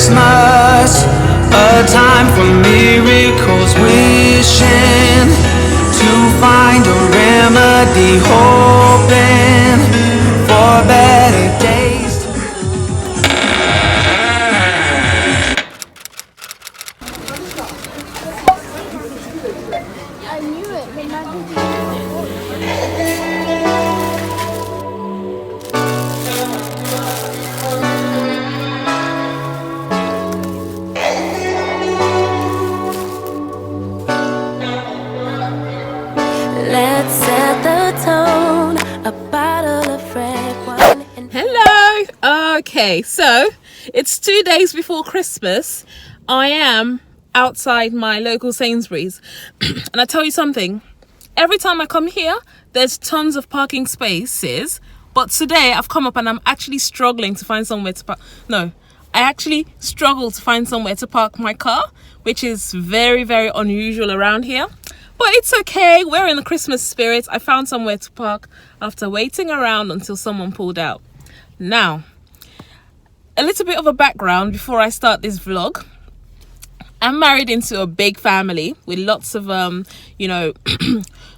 Christmas, a time for miracles, wishing to find a remedy, hoping for better days. I knew it. Let's set the tone, a bottle of red wine. Hello. Okay, so it's 2 days before Christmas. I am outside my local Sainsbury's and I tell you something, every time I come here there's tons of parking spaces, but today I've come up and I'm actually struggling to find somewhere to park. I actually struggle to find somewhere to park my car, which is very, very unusual around here. But it's okay, we're in the Christmas spirit. I found somewhere to park after waiting around until someone pulled out. Now, a little bit of a background before I start this vlog. I'm married into a big family with lots of, with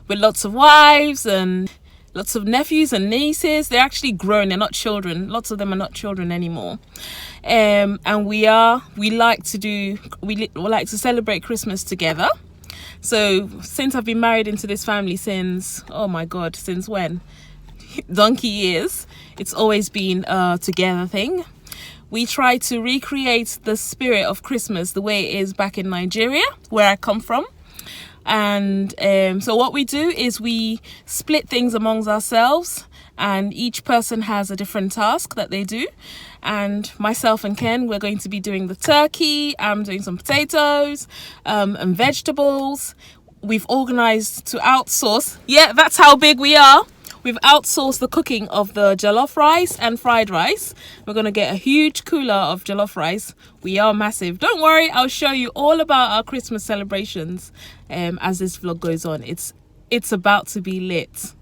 lots of wives and lots of nephews and nieces. They're actually grown, they're not children. Lots of them are not children anymore. And we like to celebrate Christmas together. So since I've been married into this family since, oh my God, since when? Donkey years. It's always been a together thing. We try to recreate the spirit of Christmas the way it is back in Nigeria, where I come from. And so what we do is we split things amongst ourselves, and each person has a different task that they do. And myself and Ken, we're going to be doing the turkey. I'm doing some potatoes and vegetables. We've organized to outsource. Yeah, that's how big we are. We've outsourced the cooking of the jollof rice and fried rice. We're going to get a huge cooler of jollof rice. We are massive. Don't worry, I'll show you all about our Christmas celebrations as this vlog goes on. It's about to be lit.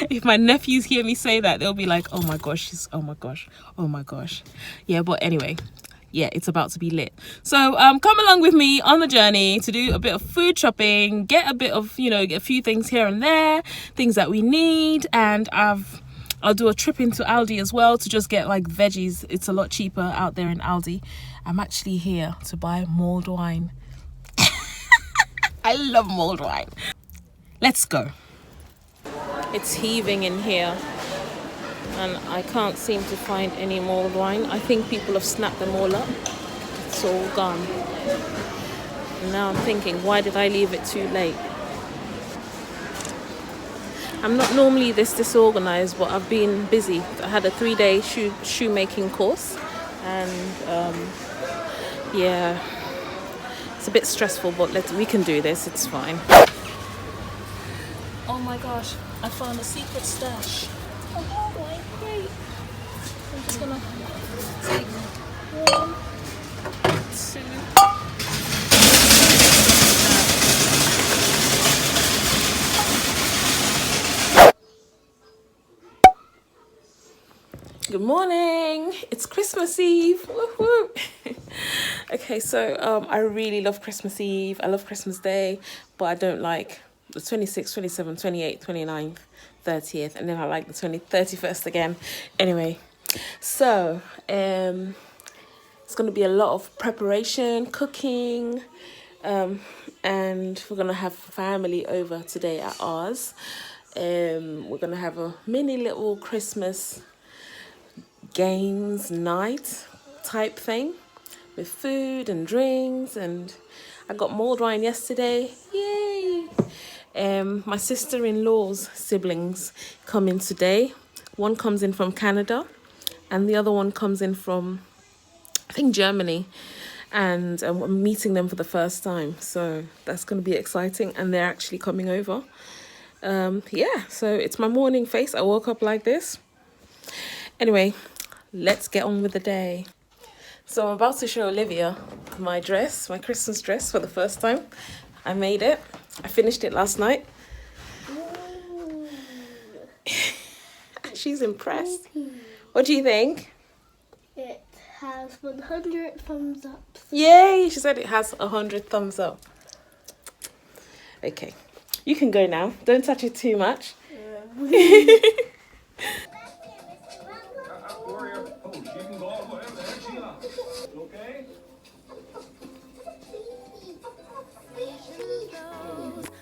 If my nephews hear me say that, they'll be like, oh my gosh, oh my gosh, oh my gosh. Yeah, but anyway, yeah, it's about to be lit. So come along with me on the journey to do a bit of food shopping, get a bit of, get a few things here and there, things that we need. And I'll do a trip into Aldi as well to just get like veggies. It's a lot cheaper out there in Aldi. I'm actually here to buy mulled wine. I love mulled wine. Let's go. It's heaving in here and I can't seem to find any mulled wine. I think people have snapped them all up. It's all gone. And now I'm thinking, why did I leave it too late? I'm not normally this disorganized, but I've been busy. I had a 3-day shoemaking course and yeah, it's a bit stressful, but we can do this, it's fine. Oh my gosh, I found a secret stash. Oh my, great. I'm just gonna take 1, 2. Good morning, it's Christmas Eve. Woo-hoo. Okay, so I really love Christmas Eve. I love Christmas Day, but I don't like the 26th, 27th, 28th, 29th, 30th, and then I like the 31st again. Anyway, so it's going to be a lot of preparation, cooking, and we're going to have family over today at ours. We're going to have a mini little Christmas games night type thing with food and drinks, and I got mulled wine yesterday. Yay! My sister-in-law's siblings come in today. One comes in from Canada and the other one comes in from, I think, Germany. And I'm meeting them for the first time. So that's going to be exciting. And they're actually coming over. Yeah, so it's my morning face. I woke up like this. Anyway, let's get on with the day. So I'm about to show Olivia my dress, my Christmas dress for the first time. I made it. I finished it last night. She's impressed. What do you think? It has 100 thumbs up. Yay! She said it has 100 thumbs up. Okay, you can go now. Don't touch it too much.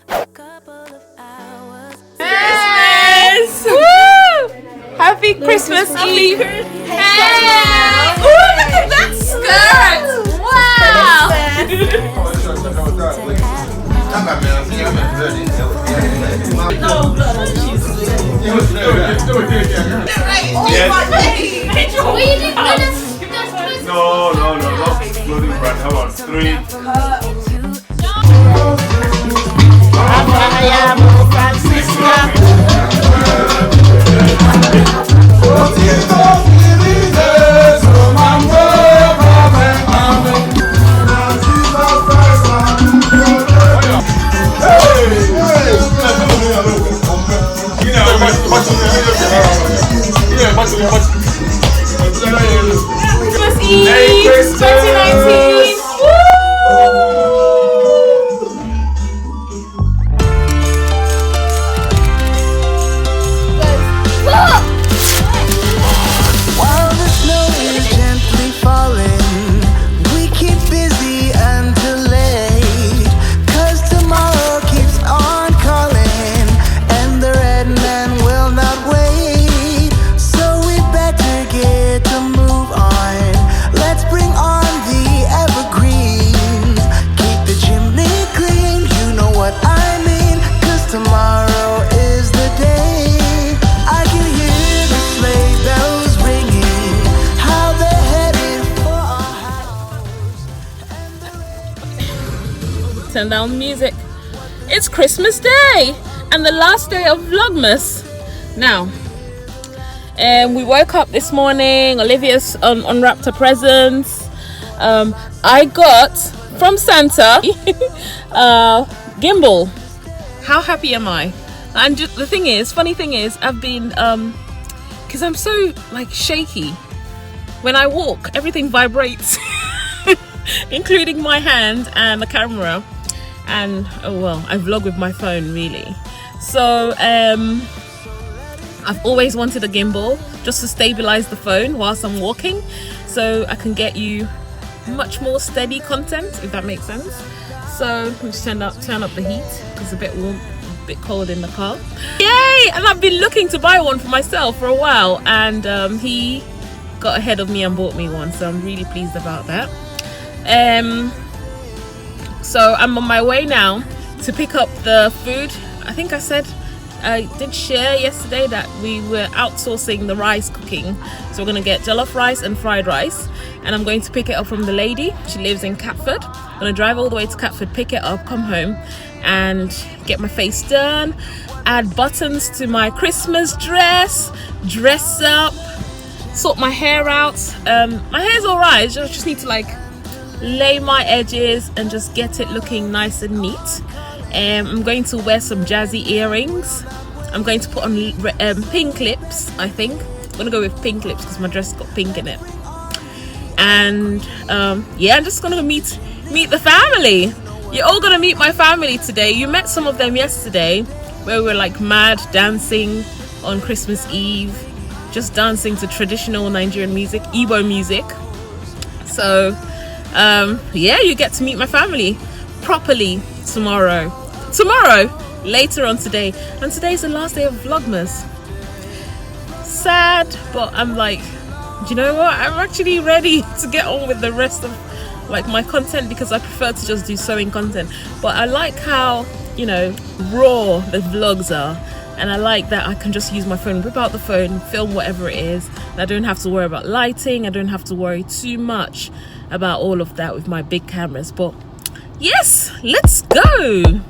A couple of hours. Christmas! Woo! Happy Christmas Eve! Hey! Ooh, look at that skirt! Wow! No, not excluding brand. How about 3? Christmas Eve 2019! While the snow is gently falling, we keep busy until late. 'Cause tomorrow keeps on calling, and the red man will not wait. So we better get to move on. Let's bring on the evergreens. Keep the chimney clean, you know what I mean. 'Cause tomorrow is the day. I can hear the sleigh bells ringing, how they're headed for our house. Turn down the music. It's Christmas Day and the last day of Vlogmas. Now, we woke up this morning. Olivia's unwrapped her presents. I got from Santa gimbal. How happy am I? And the thing is, funny thing is, I've been because I'm so like shaky. When I walk, everything vibrates, including my hand and the camera. And oh well, I vlog with my phone really. So I've always wanted a gimbal just to stabilize the phone whilst I'm walking, so I can get you much more steady content, if that makes sense. So I'm just turn up the heat because it's a bit warm, a bit cold in the car. Yay! And I've been looking to buy one for myself for a while, and he got ahead of me and bought me one, so I'm really pleased about that. So I'm on my way now to pick up the food. I think I did share yesterday that we were outsourcing the rice cooking, so we're gonna get jollof rice and fried rice, and I'm going to pick it up from the lady. She lives in Catford. I'm gonna drive all the way to Catford, pick it up, come home and get my face done, add buttons to my Christmas dress up, sort my hair out. My hair's alright, I just need to like lay my edges and just get it looking nice and neat. I'm going to wear some jazzy earrings. I'm going to put on pink lips. I think I'm gonna go with pink lips because my dress got pink in it. And yeah, I'm just gonna meet the family. You're all gonna meet my family today. You met some of them yesterday, where we were like mad dancing on Christmas Eve, just dancing to traditional Nigerian music, Igbo music. So yeah, you get to meet my family properly tomorrow, later on today. And today's the last day of Vlogmas. Sad, but I'm like, do you know what, I'm actually ready to get on with the rest of like my content, because I prefer to just do sewing content. But I like how, you know, raw the vlogs are, and I like that I can just use my phone, whip out the phone, film whatever it is, and I don't have to worry about lighting. I don't have to worry too much about all of that with my big cameras. But yes, let's go.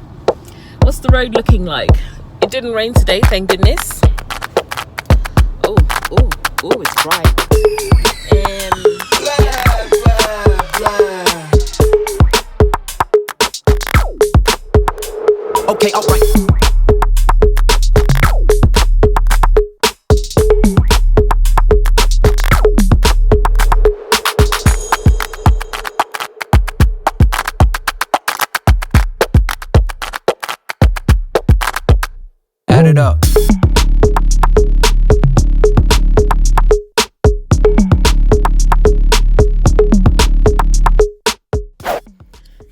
What's the road looking like? It didn't rain today, thank goodness. Oh, it's bright. Okay, alright.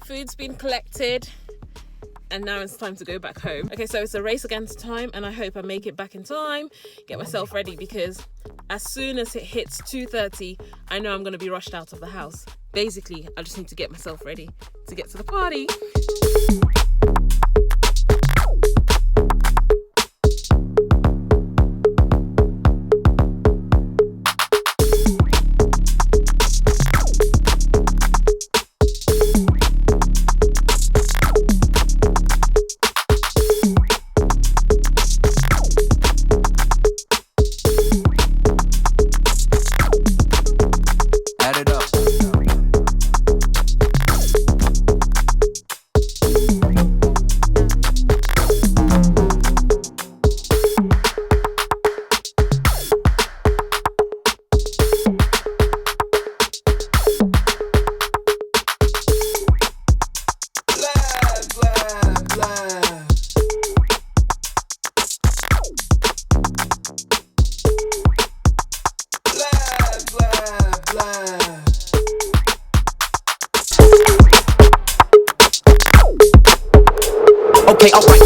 Food's been collected and now it's time to go back home. Okay, so it's a race against time and I hope I make it back in time, get myself ready, because as soon as it hits 2:30, I know I'm gonna be rushed out of the house. Basically, I just need to get myself ready to get to the party. Okay, alright.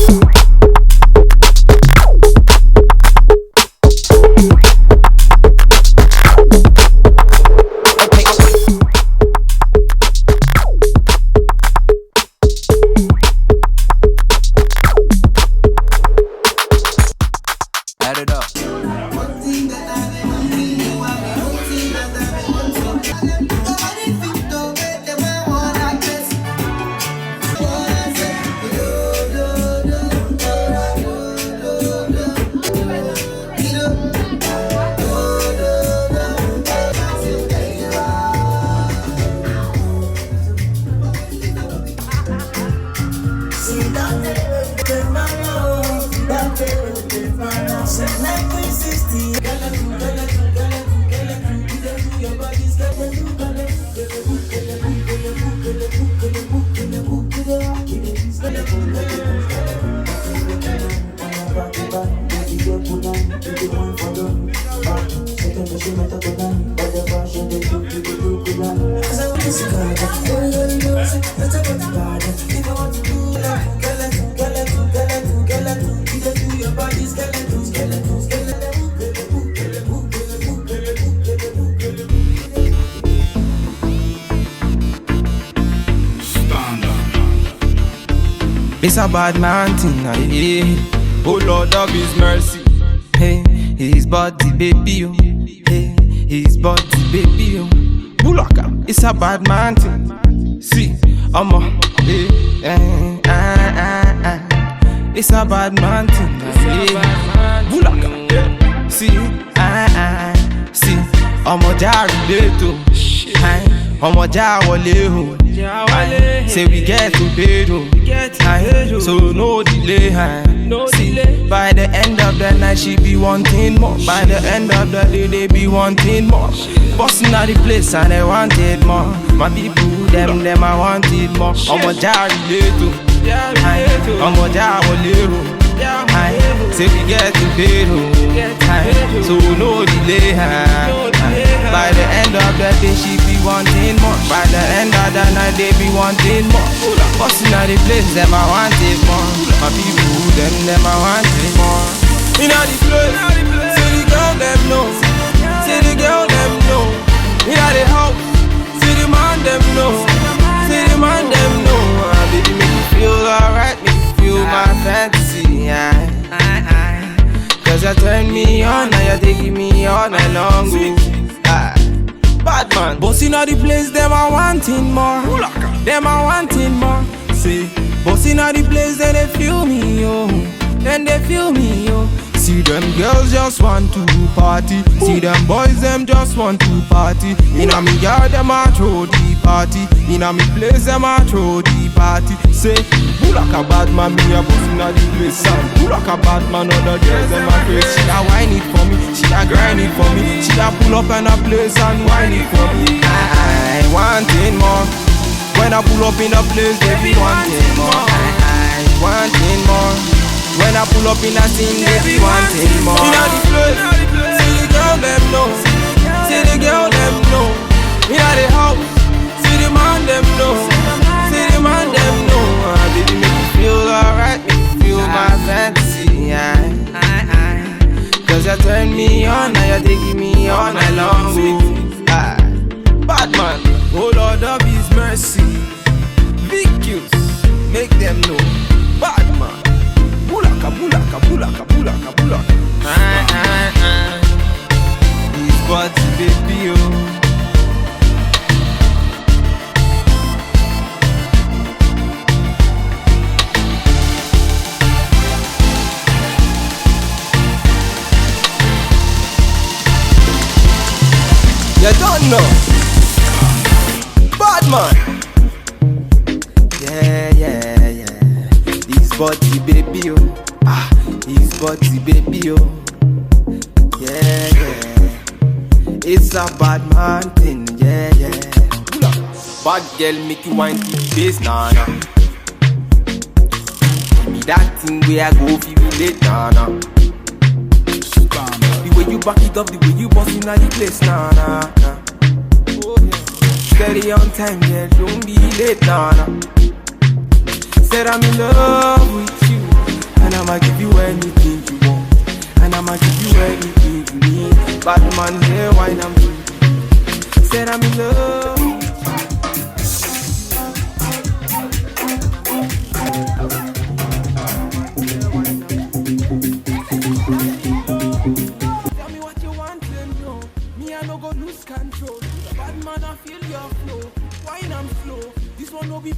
Add it up. It's a bad man thing, yeah. Oh Lord of His mercy. Hey, His body baby, oh. Hey, His body baby, oh. Bulaka, it's a bad man thing. See, I'm a, hey, it's a bad man thing, yeah. Bulaka, see, see, I'm a jari leto. I'm a jawale, say we get to bed, so no delay. See, by the end of the night she be wanting more. By the end of the day they be wanting more. Busting out the place and they wanted more. My people, them I wanted more. I'm a jari leto, I'm a jawale, say we get to bed, so no delay. By the end of the day she be wanting more. By the end of the night they be wanting more. Busting out the place, them I wanted more. My people, them I wanted more. In all the place, see the girl them know. See the girl them know. In all the house, see the man them know. See the man them know. Baby make me feel alright, make me feel my fantasy. Cause you turn me on, now you're taking me all night long. Bad man, bossing all the place, them I wanting more. Them I wanting more. See, bossing all the place, then they feel me, yo. Then they feel me, yo. See them girls just want to party. See them boys, them just want to party. In a me yard, them a throw the party. In a me place, them a throw the party. Say, who like a bad man, me a bossing all the place. Who like a bad man, other girls, them a crazy. She a whine it for me, she a grind it for me. She a pull up in a place and whine it for me. I wanting more. When I pull up in a place, they be wanting more. I wanting more. When I pull up in a scene, they be wanting more. In the place, see the girl them know. See the girl them know. In the house, see the man them know. See the man them know. Baby make me feel alright, make me feel my fantasy. Cause you turn me on, now you're taking me all night long. Bad man, oh Lord of His mercy. VQs, make them know. Bad man, bulaka, bulaka, bulaka, bulaka, bulaka. His body, baby, oh. You don't know. Bad man. Yeah. His body, baby, oh. His body, baby, oh. Yeah. It's a bad man thing, yeah. Bad girl make you wine to the bass, nah. Give me that thing where I go feel late, nah. The way you back it up, the way you boss in the place, nah. Steady on time, yeah, don't be late, nah. Said I'm in love with you, and I'ma give you anything you want, and I'ma give you anything you need. Bad man here, wine I'm free. Said I'm in love. Tell me what you want to know. Me, I no go lose control. Bad man, I feel your flow. Wine I'm slow. This one no be.